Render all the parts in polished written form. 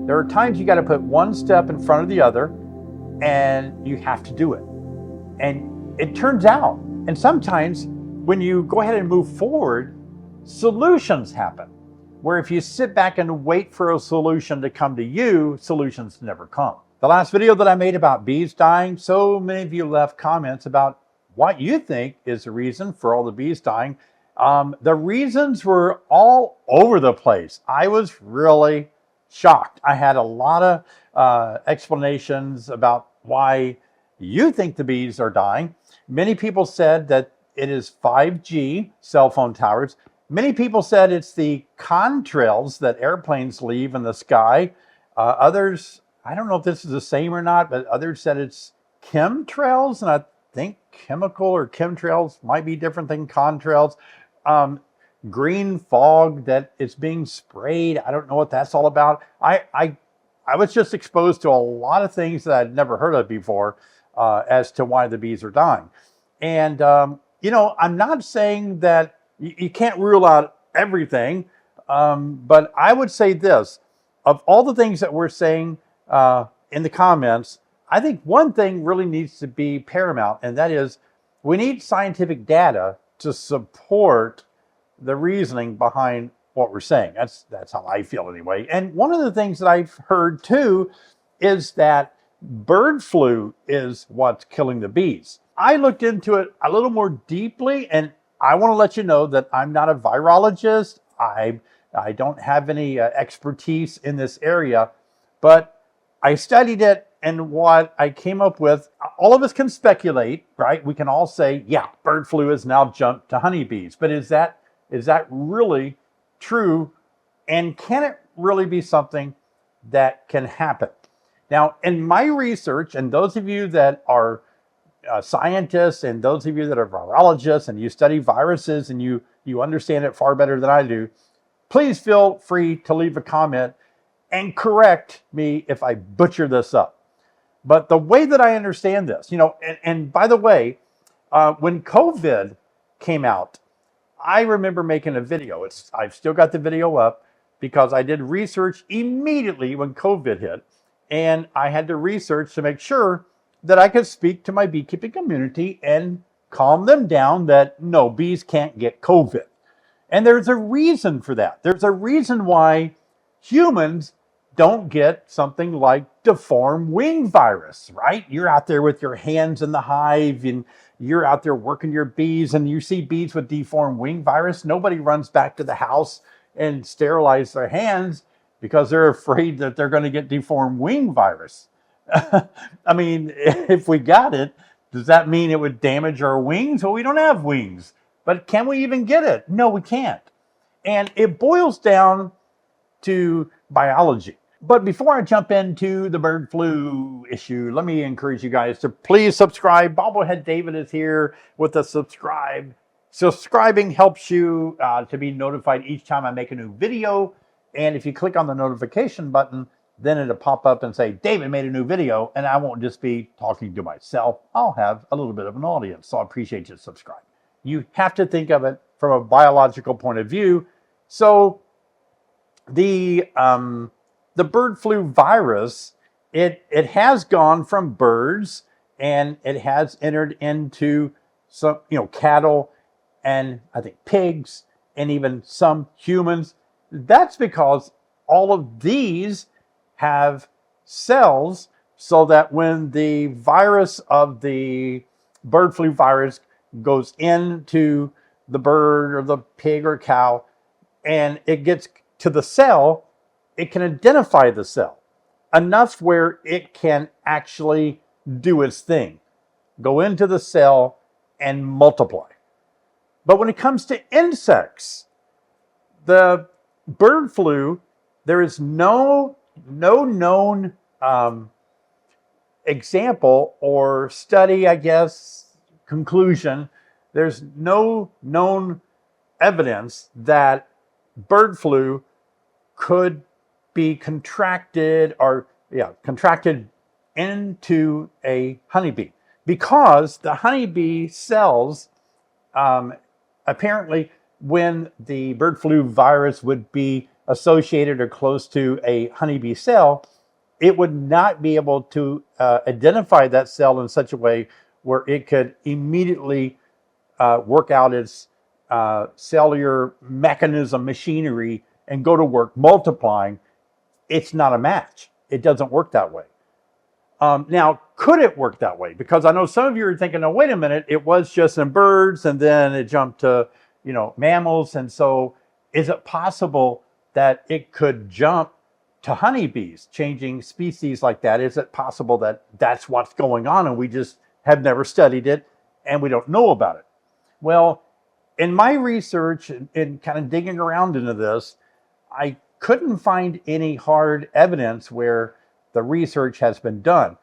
There are times you got to put one step in front of the other, and you have to do it. And it turns out, and sometimes when you go ahead and move forward, solutions happen. Where if you sit back and wait for a solution to come to you, solutions never come. The last video that I made about bees dying, so many of you left comments about what you think is the reason for all the bees dying. The reasons were all over the place. I was really shocked. I had a lot of explanations about why you think the bees are dying. Many people said that it is 5G cell phone towers. Many people said it's the contrails that airplanes leave in the sky. Others, I don't know if this is the same or not, but others said it's chemtrails, and I think chemical or chemtrails might be different than contrails. Green fog that it's being sprayed. I don't know what that's all about. I was just exposed to a lot of things that I'd never heard of before as to why the bees are dying. And, I'm not saying that you can't rule out everything, but I would say this. Of all the things that we're saying in the comments, I think one thing really needs to be paramount, and that is we need scientific data to support the reasoning behind what we're saying. That's how I feel anyway. And one of the things that I've heard too is that bird flu is what's killing the bees. I looked into it a little more deeply, and I want to let you know that I'm not a virologist. I don't have any expertise in this area, but I studied it, and what I came up with, all of us can speculate, right? We can all say, yeah, bird flu has now jumped to honeybees, but is that really true? And can it really be something that can happen? Now, in my research, and those of you that are scientists, and those of you that are virologists, and you study viruses, and you understand it far better than I do, please feel free to leave a comment and correct me if I butcher this up. But the way that I understand this, and by the way, when COVID came out, I remember making a video. I've still got the video up because I did research immediately when COVID hit, and I had to research to make sure that I could speak to my beekeeping community and calm them down that no, bees can't get COVID. And there's a reason for that. There's a reason why humans don't get something like deformed wing virus, right? You're out there with your hands in the hive, and you're out there working your bees, and you see bees with deformed wing virus. Nobody runs back to the house and sterilize their hands because they're afraid that they're going to get deformed wing virus. I mean, if we got it, does that mean it would damage our wings? Well, we don't have wings. But can we even get it? No, we can't. And it boils down to biology. But before I jump into the bird flu issue, let me encourage you guys to please subscribe. Bobblehead David is here with a subscribe. Subscribing helps you to be notified each time I make a new video. And if you click on the notification button, then it'll pop up and say, David made a new video, and I won't just be talking to myself. I'll have a little bit of an audience, so I appreciate you subscribing. You have to think of it from a biological point of view. So the bird flu virus, it has gone from birds, and it has entered into some, cattle, and I think pigs, and even some humans. That's because all of these have cells, so that when the virus of the bird flu virus goes into the bird or the pig or cow, and it gets to the cell, it can identify the cell enough where it can actually do its thing, go into the cell and multiply. But when it comes to insects, the bird flu, there is no known example or study, I guess, conclusion. There's no known evidence that bird flu could be contracted into a honeybee, because the honeybee cells, apparently when the bird flu virus would be associated or close to a honeybee cell, it would not be able to identify that cell in such a way where it could immediately work out its cellular mechanism machinery and go to work multiplying. It's not a match. It doesn't work that way. Now, could it work that way? Because I know some of you are thinking, "Oh, wait a minute, it was just in birds and then it jumped to, mammals." And so is it possible that it could jump to honeybees, changing species like that? Is it possible that that's what's going on and we just have never studied it and we don't know about it? Well, in my research and kind of digging around into this, I couldn't find any hard evidence where the research has been done.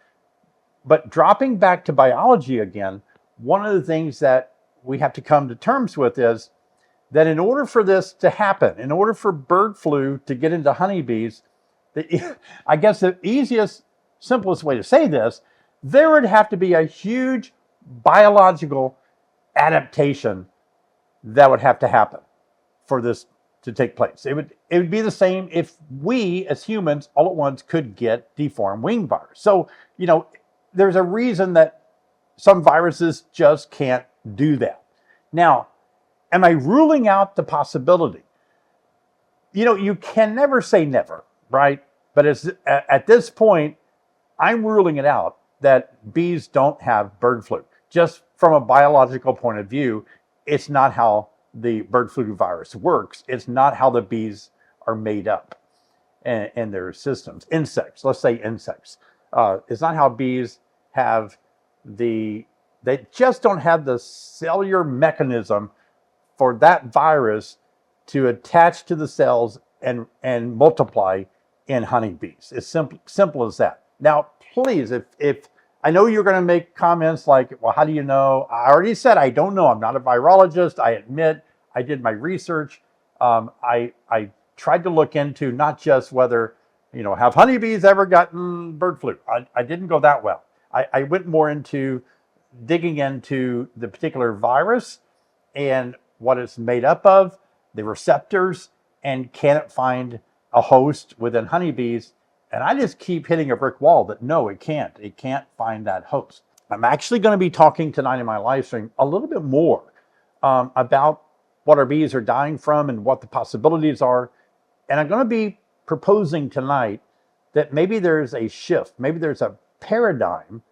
But dropping back to biology again, one of the things that we have to come to terms with is that in order for this to happen, in order for bird flu to get into honeybees, I guess the easiest, simplest way to say this, there would have to be a huge biological adaptation that would have to happen for this to take place. It would be the same if we as humans all at once could get deformed wing virus. So, there's a reason that some viruses just can't do that. Now, am I ruling out the possibility? You can never say never, right? But at this point, I'm ruling it out that bees don't have bird flu. Just from a biological point of view, it's not how the bird flu virus works. It's not how the bees are made up and their systems. Insects, let's say insects. It's not how bees have they just don't have the cellular mechanism for that virus to attach to the cells and multiply in honeybees. It's simple as that. Now, please, if I know you're going to make comments like, "Well, how do you know?" I already said I don't know. I'm not a virologist. I admit I did my research. I tried to look into not just whether, have honeybees ever gotten bird flu? I didn't go that well. I went more into digging into the particular virus and what it's made up of, the receptors, and can it find a host within honeybees? And I just keep hitting a brick wall that no, it can't. It can't find that host. I'm actually going to be talking tonight in my live stream a little bit more about what our bees are dying from and what the possibilities are. And I'm going to be proposing tonight that maybe there's a shift, maybe there's a paradigm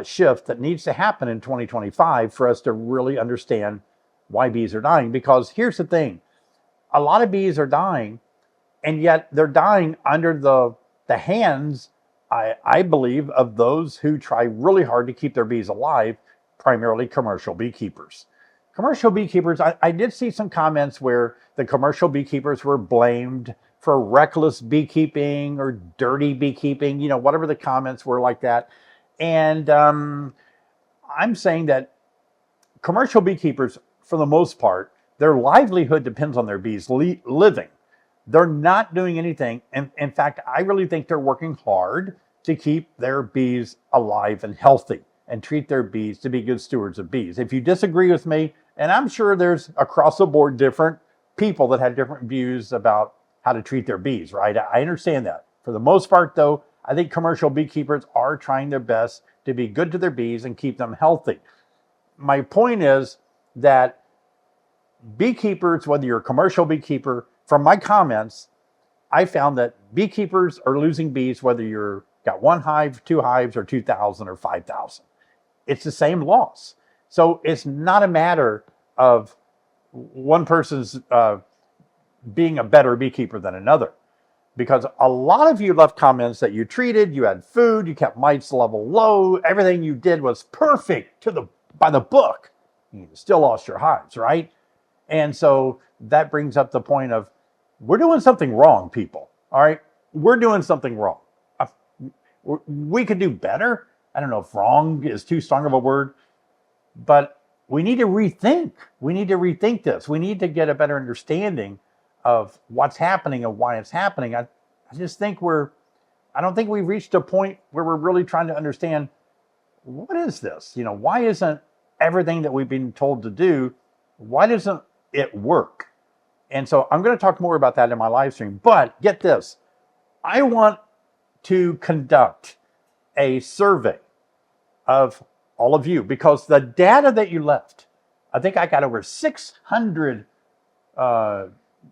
shift that needs to happen in 2025 for us to really understand why bees are dying. Because here's the thing, a lot of bees are dying, and yet they're dying under the hands, I believe, of those who try really hard to keep their bees alive, primarily commercial beekeepers. Commercial beekeepers, I did see some comments where the commercial beekeepers were blamed for reckless beekeeping or dirty beekeeping, whatever the comments were like that. And I'm saying that commercial beekeepers, for the most part, their livelihood depends on their bees living. They're not doing anything. And in fact, I really think they're working hard to keep their bees alive and healthy and treat their bees to be good stewards of bees. If you disagree with me, and I'm sure there's across the board different people that have different views about how to treat their bees, right? I understand that. For the most part, though, I think commercial beekeepers are trying their best to be good to their bees and keep them healthy. My point is that beekeepers, whether you're a commercial beekeeper, from my comments, I found that beekeepers are losing bees whether you're got one hive, two hives, or 2,000 or 5,000. It's the same loss. So it's not a matter of one person's being a better beekeeper than another. Because a lot of you left comments that you treated, you had food, you kept mites level low, everything you did was perfect by the book. You still lost your hives, right? And so that brings up the point of, we're doing something wrong, people. All right? We're doing something wrong. We could do better. I don't know if wrong is too strong of a word, but we need to rethink. We need to rethink this. We need to get a better understanding of what's happening and why it's happening. I just think I don't think we've reached a point where we're really trying to understand, what is this? Why isn't everything that we've been told to do, why doesn't it work? And so I'm going to talk more about that in my live stream. But get this, I want to conduct a survey of all of you, because the data that you left, I think I got over 600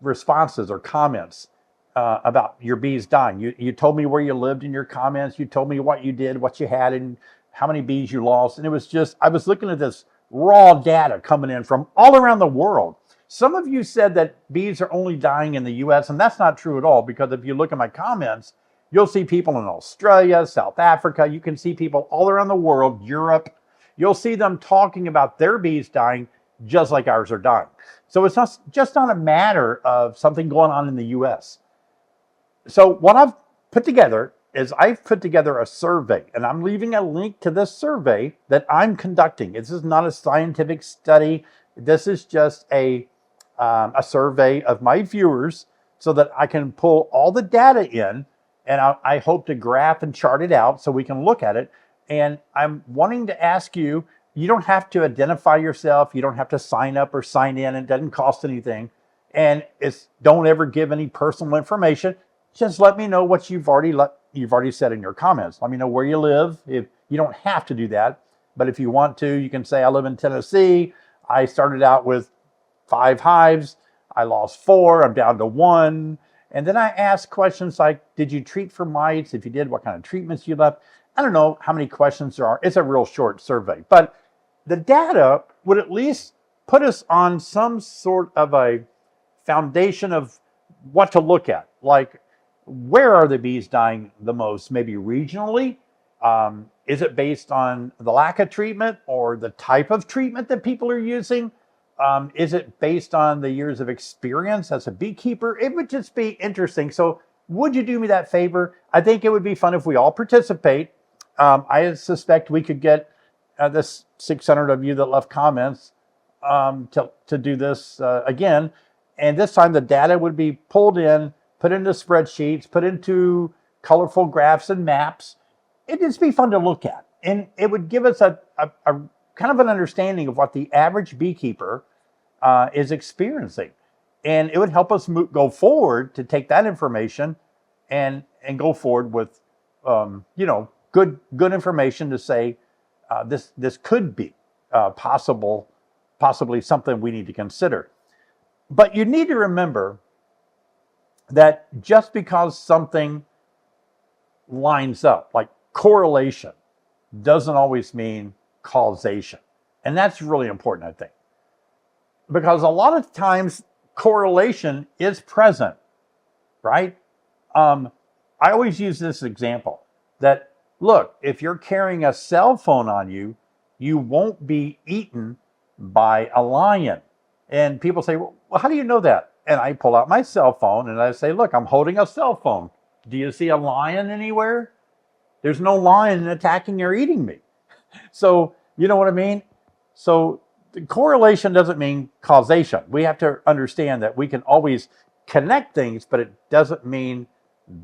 responses or comments about your bees dying. You told me where you lived in your comments. You told me what you did, what you had, and how many bees you lost. And it was just, I was looking at this raw data coming in from all around the world. Some of you said that bees are only dying in the US, and that's not true at all, because if you look at my comments, you'll see people in Australia, South Africa. You can see people all around the world, Europe. You'll see them talking about their bees dying just like ours are dying. So it's not just not a matter of something going on in the US. So what I've put together is I've put together a survey, and I'm leaving a link to this survey that I'm conducting. This is not a scientific study. This is just a survey of my viewers so that I can pull all the data in, and I hope to graph and chart it out so we can look at it. And I'm wanting to ask you, you don't have to identify yourself. You don't have to sign up or sign in. It doesn't cost anything. And don't ever give any personal information. Just let me know what you've already said in your comments. Let me know where you live. If you don't have to do that, but if you want to, you can say, I live in Tennessee. I started out with 5 hives. I lost 4. I'm down to 1. And then I ask questions like, did you treat for mites? If you did, what kind of treatments you left? I don't know how many questions there are. It's a real short survey, but the data would at least put us on some sort of a foundation of what to look at. Like, where are the bees dying the most? Maybe regionally? Is it based on the lack of treatment or the type of treatment that people are using? Is it based on the years of experience as a beekeeper? It would just be interesting. So would you do me that favor? I think it would be fun if we all participate. I suspect we could get this 600 of you that left comments to do this again. And this time the data would be pulled in, put into spreadsheets, put into colorful graphs and maps. It'd just be fun to look at. And it would give us a kind of an understanding of what the average beekeeper is experiencing. And it would help us go forward to take that information and go forward with, good information to say this could be possibly something we need to consider. But you need to remember that just because something lines up, like correlation, doesn't always mean causation. And that's really important, I think. Because a lot of times correlation is present, right? I always use this example that, look, if you're carrying a cell phone on you, you won't be eaten by a lion. And people say, well, how do you know that? And I pull out my cell phone and I say, look, I'm holding a cell phone. Do you see a lion anywhere? There's no lion attacking or eating me. So, you know what I mean? So the correlation doesn't mean causation. We have to understand that we can always connect things, but it doesn't mean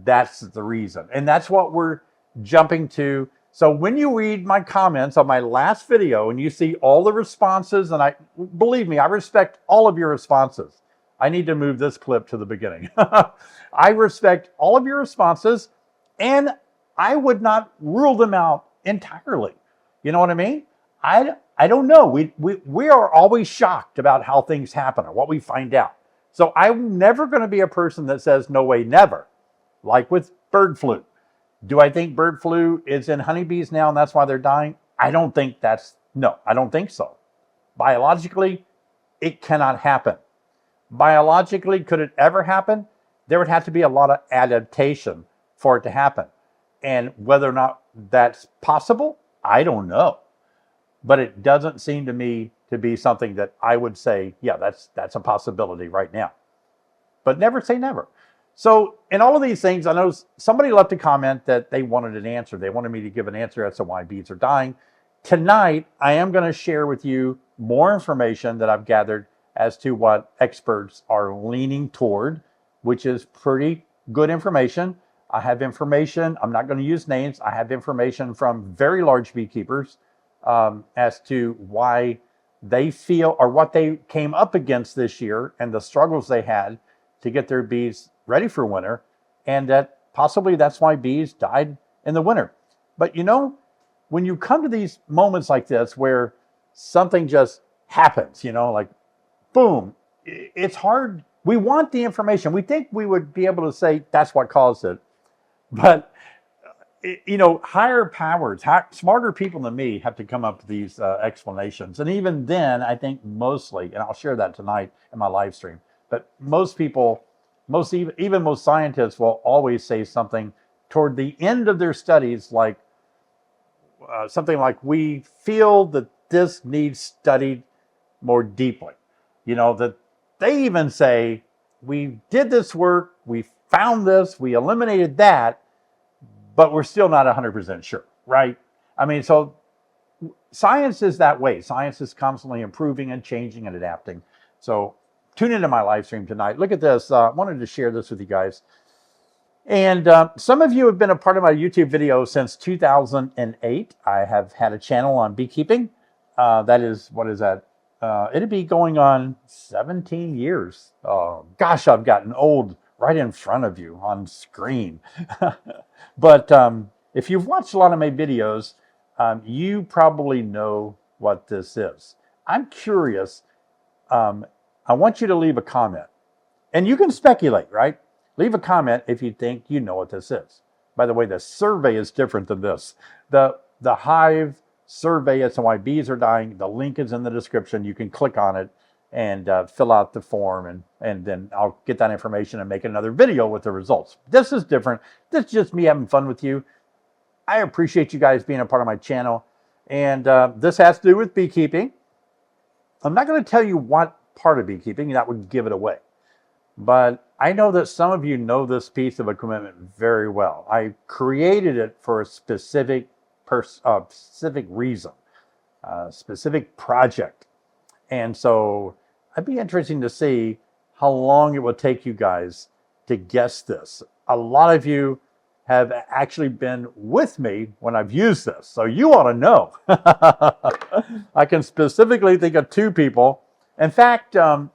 that's the reason. And that's what we're jumping to. So when you read my comments on my last video and you see all the responses, and believe me, I respect all of your responses. I need to move this clip to the beginning. I respect all of your responses, and I would not rule them out entirely. You know what I mean? I don't know. We are always shocked about how things happen or what we find out. So I'm never going to be a person that says no way, never. Like with bird flu. Do I think bird flu is in honeybees now and that's why they're dying? I don't think so. Biologically, it cannot happen. Biologically, could it ever happen? There would have to be a lot of adaptation for it to happen. And whether or not that's possible, I don't know. But it doesn't seem to me to be something that I would say, yeah, that's a possibility right now. But never say never. So in all of these things, I know somebody left a comment that they wanted an answer. They wanted me to give an answer as to why bees are dying. Tonight, I am going to share with you more information that I've gathered as to what experts are leaning toward, which is pretty good information. I have information, I'm not going to use names, I have information from very large beekeepers as to why they feel, or what they came up against this year and the struggles they had to get their bees ready for winter, and that possibly that's why bees died in the winter. But you know, when you come to these moments like this where something just happens, you know, like boom, it's hard. We want the information. We think we would be able to say that's what caused it. But, you know, higher powers, smarter people than me have to come up with these explanations. And even then, I think mostly, and I'll share that tonight in my live stream, but most people, even most scientists will always say something toward the end of their studies, like something like, we feel that this needs studied more deeply. You know, that they even say, we did this work, we found this, we eliminated that, but we're still not 100% sure, right? I mean, so science is that way. Science is constantly improving and changing and adapting. So tune into my live stream tonight. Look at this. I wanted to share this with you guys. And some of you have been a part of my YouTube video since 2008. I have had a channel on beekeeping. That is, what is that? It'd be going on 17 years. Oh, gosh, I've gotten old right in front of you on screen. But if you've watched a lot of my videos, you probably know what this is. I'm curious. I want you to leave a comment. And you can speculate, right? Leave a comment if you think you know what this is. By the way, the survey is different than this. The Hive survey as to why bees are dying, the link is in the description. You can click on it and fill out the form, and then I'll get that information and make another video with the results. This is different. This is just me having fun with you. I appreciate you guys being a part of my channel. And this has to do with beekeeping. I'm not going to tell you what part of beekeeping, that would give it away. But I know that some of you know this piece of equipment very well. I created it for a specific reason, a specific project. And so it'd be interesting to see how long it will take you guys to guess this. A lot of you have actually been with me when I've used this, so you ought to know. I can specifically think of two people. In fact, I'm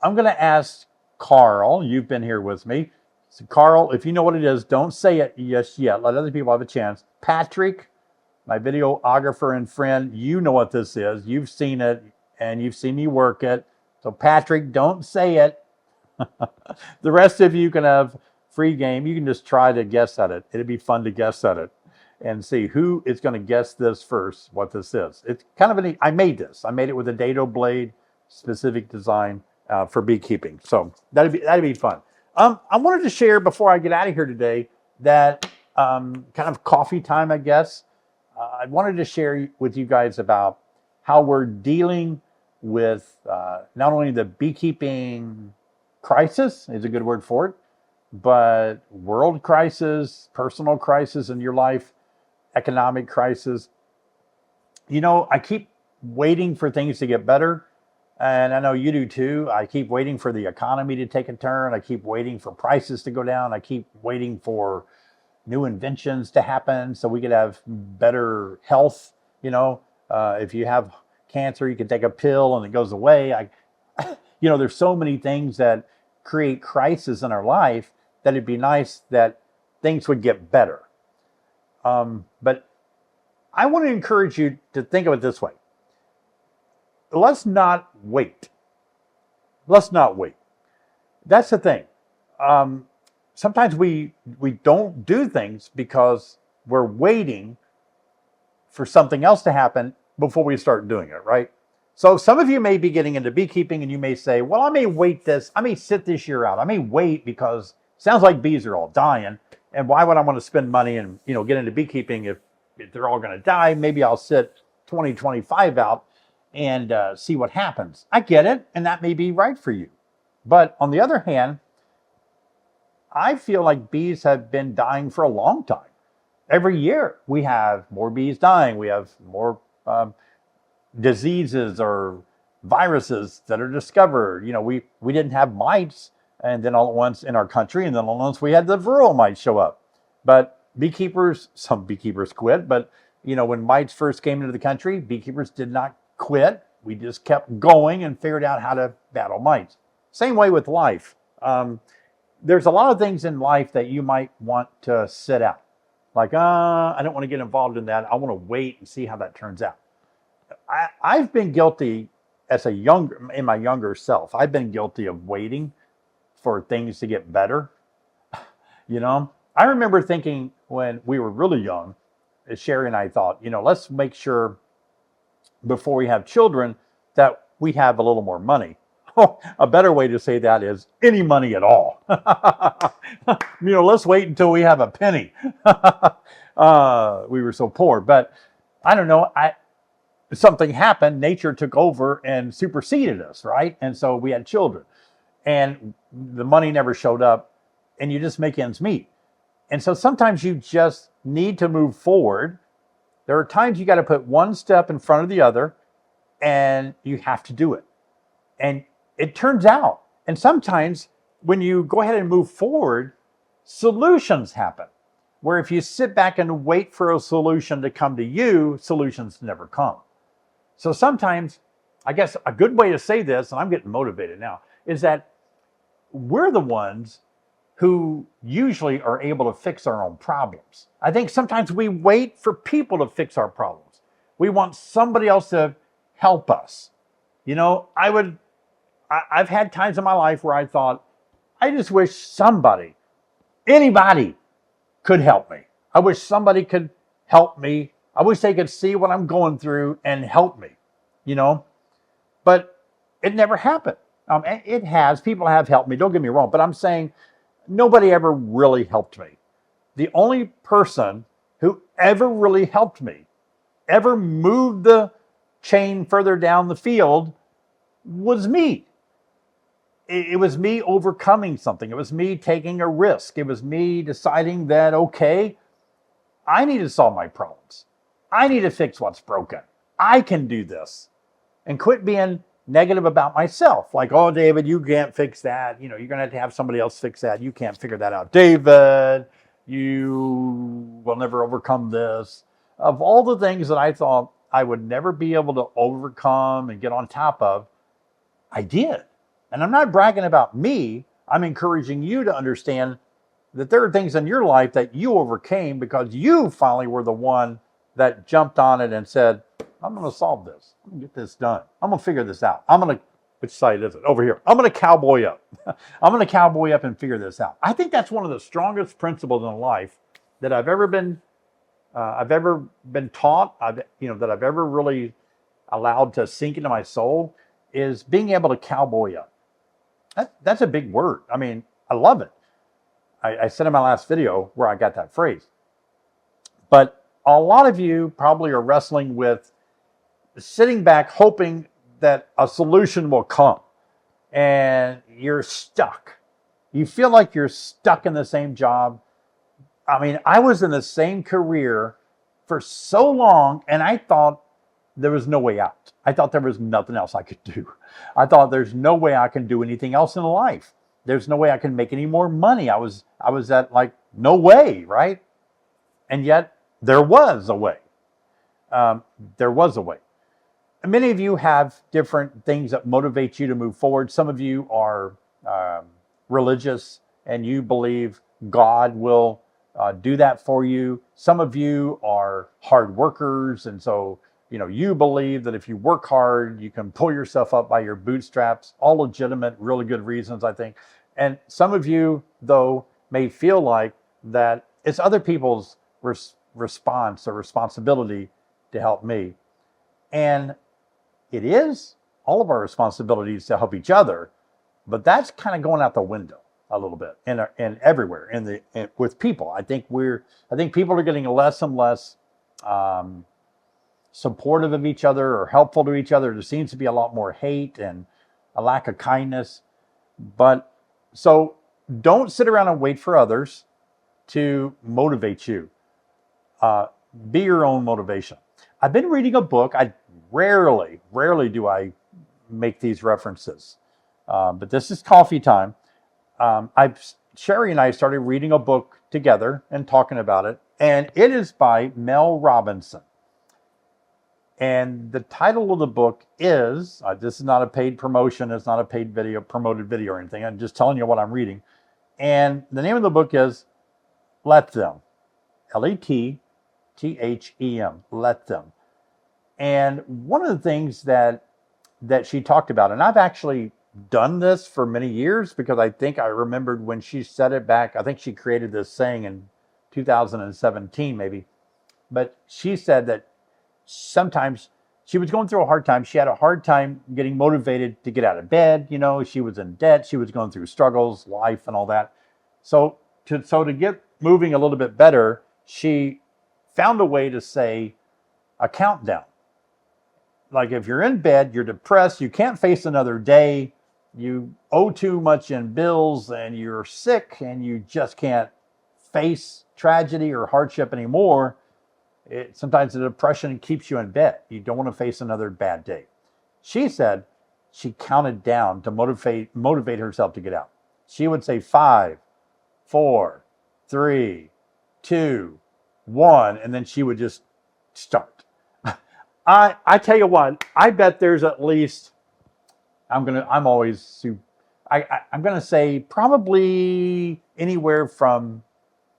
going to ask Carl. You've been here with me. So Carl, if you know what it is, don't say it just yet. Let other people have a chance. Patrick, my videographer and friend, you know what this is. You've seen it, and you've seen me work it. So Patrick, don't say it. The rest of you can have free game. You can just try to guess at it. It'd be fun to guess at it and see who is going to guess this first, what this is. It's kind of I made this. I made it with a dado blade, specific design for beekeeping. So that'd be fun. I wanted to share before I get out of here today that kind of coffee time, I guess. I wanted to share with you guys about how we're dealing with not only the beekeeping crisis, is a good word for it, but world crisis, personal crisis in your life, economic crisis. You know, I keep waiting for things to get better, and I know you do too. I keep waiting for the economy to take a turn. I keep waiting for prices to go down. I keep waiting for new inventions to happen so we could have better health. You know, if you have cancer, you can take a pill and it goes away. You know, there's so many things that create crisis in our life that it'd be nice that things would get better. But I want to encourage you to think of it this way. Let's not wait. Let's not wait. That's the thing. Sometimes we don't do things because we're waiting for something else to happen before we start doing it, right? So some of you may be getting into beekeeping and you may say, well, I may wait this. I may sit this year out. I may wait because it sounds like bees are all dying. And why would I want to spend money and, you know, get into beekeeping if they're all going to die? Maybe I'll sit 2025 out and see what happens. I get it. And that may be right for you. But on the other hand, I feel like bees have been dying for a long time. Every year we have more bees dying. We have more diseases or viruses that are discovered. You know, we didn't have mites, and then all at once in our country, and then all at once we had the rural mites show up. But some beekeepers quit. But, you know, when mites first came into the country, beekeepers did not quit. we just kept going and figured out how to battle mites. Same way with life. There's a lot of things in life that you might want to sit out. Like, I don't want to get involved in that. I want to wait and see how that turns out. I've been guilty in my younger self. I've been guilty of waiting for things to get better. I remember thinking when we were really young, Sherry and I thought, let's make sure before we have children that we have a little more money. A better way to say that is any money at all. Let's wait until we have a penny. We were so poor, but I don't know. Something happened. Nature took over and superseded us, right? And so we had children, and the money never showed up, and you just make ends meet. And so sometimes you just need to move forward. There are times you got to put one step in front of the other, and you have to do it. And it turns out, and sometimes when you go ahead and move forward, solutions happen. Where if you sit back and wait for a solution to come to you, solutions never come. So sometimes, I guess a good way to say this, and I'm getting motivated now, is that we're the ones who usually are able to fix our own problems. I think sometimes we wait for people to fix our problems. We want somebody else to help us. I've had times in my life where I thought, I just wish anybody could help me. I wish somebody could help me. I wish they could see what I'm going through and help me, But it never happened. It has. People have helped me. Don't get me wrong. But I'm saying nobody ever really helped me. The only person who ever really helped me, ever moved the chain further down the field, was me. It was me overcoming something. It was me taking a risk. It was me deciding that, okay, I need to solve my problems. I need to fix what's broken. I can do this. And quit being negative about myself. Like, oh, David, you can't fix that. You're going to have somebody else fix that. You can't figure that out. David, you will never overcome this. Of all the things that I thought I would never be able to overcome and get on top of, I did. And I'm not bragging about me. I'm encouraging you to understand that there are things in your life that you overcame because you finally were the one that jumped on it and said, I'm going to solve this. I'm going to get this done. I'm going to figure this out. Which side is it? Over here. I'm going to cowboy up. I'm going to cowboy up and figure this out. I think that's one of the strongest principles in life that I've ever been taught, that I've ever really allowed to sink into my soul, is being able to cowboy up. That's a big word. I mean, I love it. I said in my last video where I got that phrase. But a lot of you probably are wrestling with sitting back hoping that a solution will come. And you're stuck. You feel like you're stuck in the same job. I mean, I was in the same career for so long, and I thought there was no way out. I thought there was nothing else I could do. I thought there's no way I can do anything else in life. There's no way I can make any more money. I was at like, no way, right? And yet there was a way. There was a way. And many of you have different things that motivate you to move forward. Some of you are religious and you believe God will do that for you. Some of you are hard workers, and so you believe that if you work hard, you can pull yourself up by your bootstraps. All legitimate, really good reasons, I think. And some of you, though, may feel like that it's other people's response or responsibility to help me. And it is all of our responsibilities to help each other, but that's kind of going out the window a little bit and everywhere with people. I think people are getting less and less supportive of each other or helpful to each other. There seems to be a lot more hate and a lack of kindness. But so don't sit around and wait for others to motivate you. Be your own motivation. I've been reading a book. I rarely do I make these references, but this is coffee time. Sherry and I started reading a book together and talking about it, and it is by Mel Robinson. And the title of the book is, this is not a paid promotion, it's not a paid video, promoted video or anything. I'm just telling you what I'm reading. And the name of the book is Let Them. Lethem. Let Them. And one of the things that she talked about, and I've actually done this for many years because I think I remembered when she said it back, I think she created this saying in 2017 maybe, but she said that sometimes she was going through a hard time. She had a hard time getting motivated to get out of bed. You know, she was in debt. She was going through struggles, life, and all that. So to get moving a little bit better, she found a way to say a countdown. Like if you're in bed, you're depressed, you can't face another day, you owe too much in bills, and you're sick, and you just can't face tragedy or hardship anymore. Sometimes the depression keeps you in bed. You don't want to face another bad day. She said she counted down to motivate herself to get out. She would say 5, 4, 3, 2, 1, and then she would just start. I tell you what, I bet there's at least, I'm gonna say probably anywhere from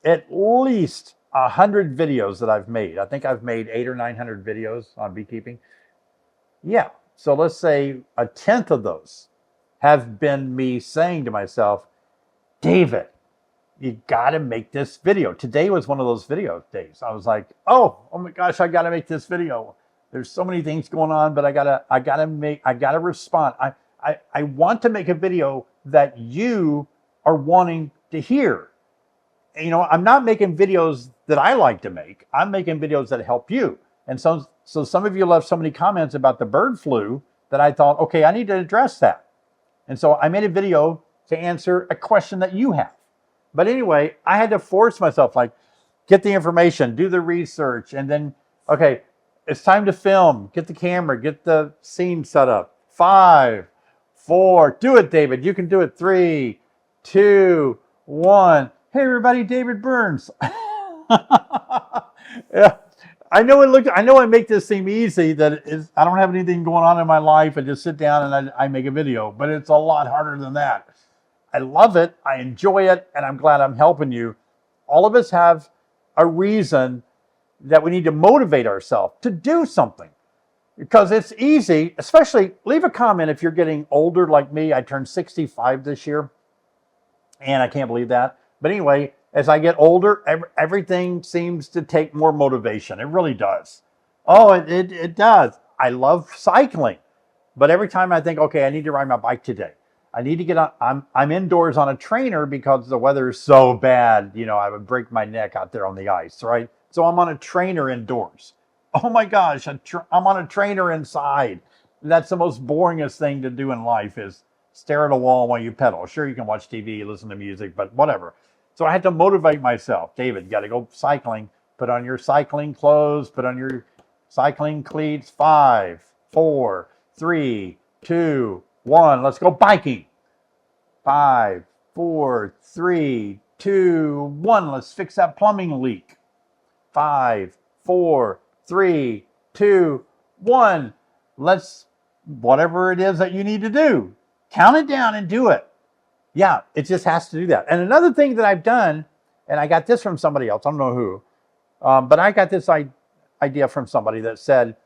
at least 100 videos that I've made. I think I've made 800 or 900 videos on beekeeping. Yeah, so let's say a tenth of those have been me saying to myself, David, you got to make this video. Today was one of those video days. I was like, oh my gosh, I got to make this video. There's so many things going on, but I gotta respond. I want to make a video that you are wanting to hear. You know, I'm not making videos that I like to make. I'm making videos that help you. And so some of you left so many comments about the bird flu that I thought, okay, I need to address that. And so I made a video to answer a question that you have. But anyway, I had to force myself, like, get the information, do the research, and then, okay, it's time to film. Get the camera, get the scene set up. 5, 4, do it, David. You can do it. 3, 2, 1. Hey, everybody, David Burns. Yeah, I know I make this seem easy, that I don't have anything going on in my life. I just sit down and I make a video, but it's a lot harder than that. I love it. I enjoy it. And I'm glad I'm helping you. All of us have a reason that we need to motivate ourselves to do something, because it's easy. Especially, leave a comment if you're getting older like me. I turned 65 this year, and I can't believe that. But anyway, as I get older, everything seems to take more motivation. It really does. Oh, it does. I love cycling, but every time I think, okay, I need to ride my bike today. I need to get on. I'm indoors on a trainer because the weather is so bad. You know, I would break my neck out there on the ice, right? So I'm on a trainer indoors. Oh my gosh, I'm on a trainer inside. That's the most boringest thing to do in life, is stare at a wall while you pedal. Sure, you can watch TV, listen to music, but whatever. So I had to motivate myself. David, you got to go cycling. Put on your cycling clothes. Put on your cycling cleats. 5, 4, 3, 2, 1. Let's go biking. 5, 4, 3, 2, 1. Let's fix that plumbing leak. 5, 4, 3, 2, 1. Let's, whatever it is that you need to do, count it down and do it. Yeah, it just has to do that. And another thing that I've done, and I got this from somebody else, I don't know who, but I got this idea from somebody that said,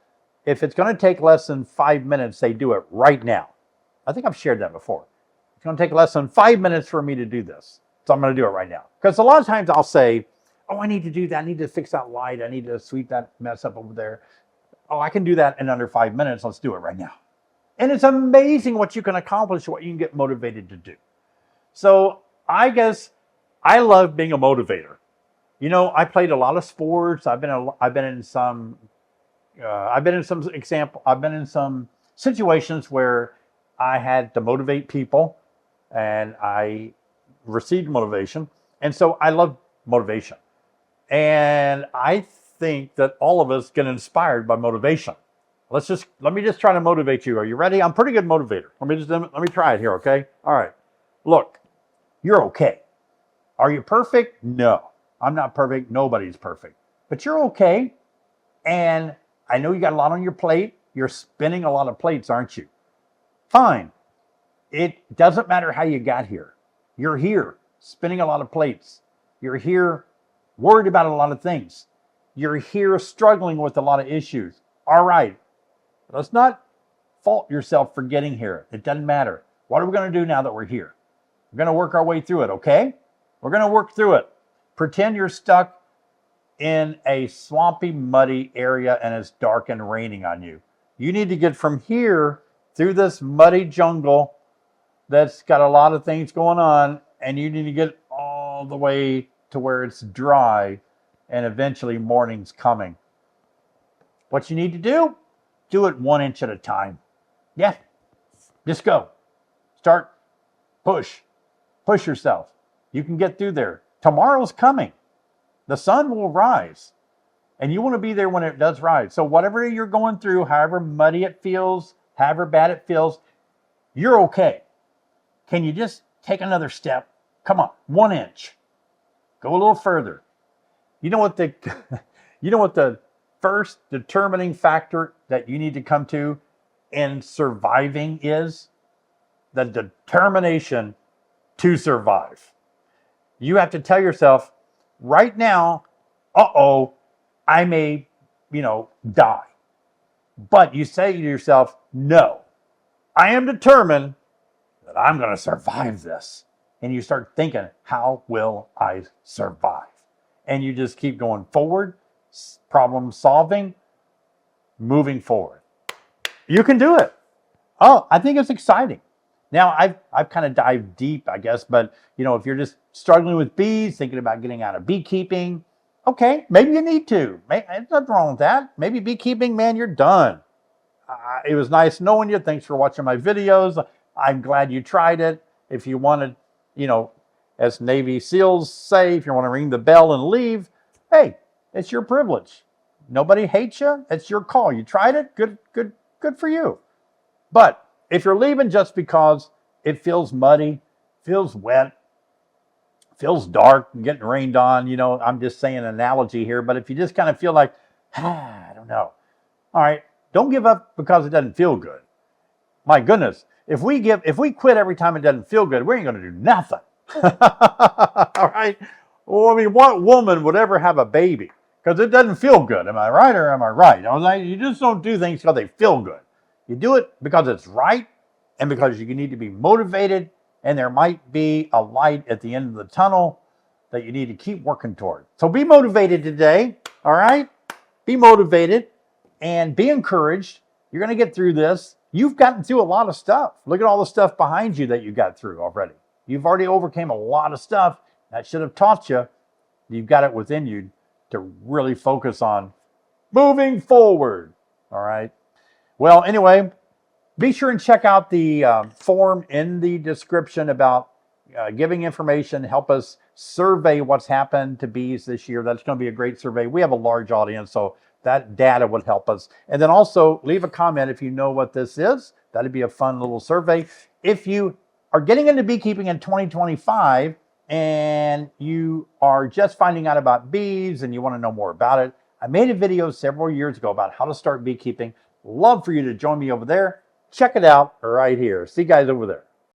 if it's going to take less than 5 minutes, they do it right now. I think I've shared that before. It's going to take less than 5 minutes for me to do this, so I'm going to do it right now. Because a lot of times I'll say, oh, I need to do that. I need to fix that light. I need to sweep that mess up over there. Oh, I can do that in under 5 minutes. Let's do it right now. And it's amazing what you can accomplish, what you can get motivated to do. So I guess I love being a motivator. You know, I played a lot of sports. I've been in some situations where I had to motivate people, and I received motivation. And so I love motivation. And I think that all of us get inspired by motivation. Let me just try to motivate you. Are you ready? I'm a pretty good motivator. Let me try it here, okay? All right. Look, you're okay. Are you perfect? No, I'm not perfect. Nobody's perfect. But you're okay. And I know you got a lot on your plate. You're spinning a lot of plates, aren't you? Fine. It doesn't matter how you got here. You're here spinning a lot of plates. You're here worried about a lot of things. You're here struggling with a lot of issues. All right. Let's not fault yourself for getting here. It doesn't matter. What are we going to do now that we're here? We're going to work our way through it, okay? We're going to work through it. Pretend you're stuck in a swampy, muddy area and it's dark and raining on you. You need to get from here through this muddy jungle that's got a lot of things going on, and you need to get all the way to where it's dry and eventually morning's coming. What you need to do it 1 inch at a time. Yeah, just go. Start, push yourself. You can get through there. Tomorrow's coming. The sun will rise, and you want to be there when it does rise. So whatever you're going through, however muddy it feels, however bad it feels, you're okay. Can you just take another step? Come on, 1 inch. Go a little further. You know what the first determining factor that you need to come to in surviving is? The determination to survive. You have to tell yourself, right now, I may, die. But you say to yourself, no, I am determined that I'm going to survive this. And you start thinking, how will I survive? And you just keep going forward, problem solving, moving forward. You can do it. Oh, I think it's exciting. Now, I've kind of dived deep, I guess, but, if you're just struggling with bees, thinking about getting out of beekeeping, okay, maybe you need to. There's nothing wrong with that. Maybe beekeeping, man, you're done. It was nice knowing you. Thanks for watching my videos. I'm glad you tried it. If you wanted, as Navy SEALs say, if you want to ring the bell and leave, hey, it's your privilege. Nobody hates you. It's your call. You tried it. Good for you. But if you're leaving just because it feels muddy, feels wet, feels dark, getting rained on, I'm just saying an analogy here, but if you just kind of feel like, I don't know. All right, don't give up because it doesn't feel good. My goodness, if we quit every time it doesn't feel good, we ain't going to do nothing. All right? Well, I mean, what woman would ever have a baby? Because it doesn't feel good. Am I right or am I right? You just don't do things because they feel good. You do it because it's right and because you need to be motivated, and there might be a light at the end of the tunnel that you need to keep working toward. So be motivated today, all right? Be motivated and be encouraged. You're going to get through this. You've gotten through a lot of stuff. Look at all the stuff behind you that you got through already. You've already overcame a lot of stuff. That should have taught you. You've got it within you to really focus on moving forward, all right? Well, anyway, be sure and check out the form in the description about giving information. Help us survey what's happened to bees this year. That's going to be a great survey. We have a large audience, so that data would help us. And then also leave a comment if you know what this is. That'd be a fun little survey. If you are getting into beekeeping in 2025 and you are just finding out about bees and you want to know more about it, I made a video several years ago about how to start beekeeping. Love for you to join me over there. Check it out right here. See you guys over there.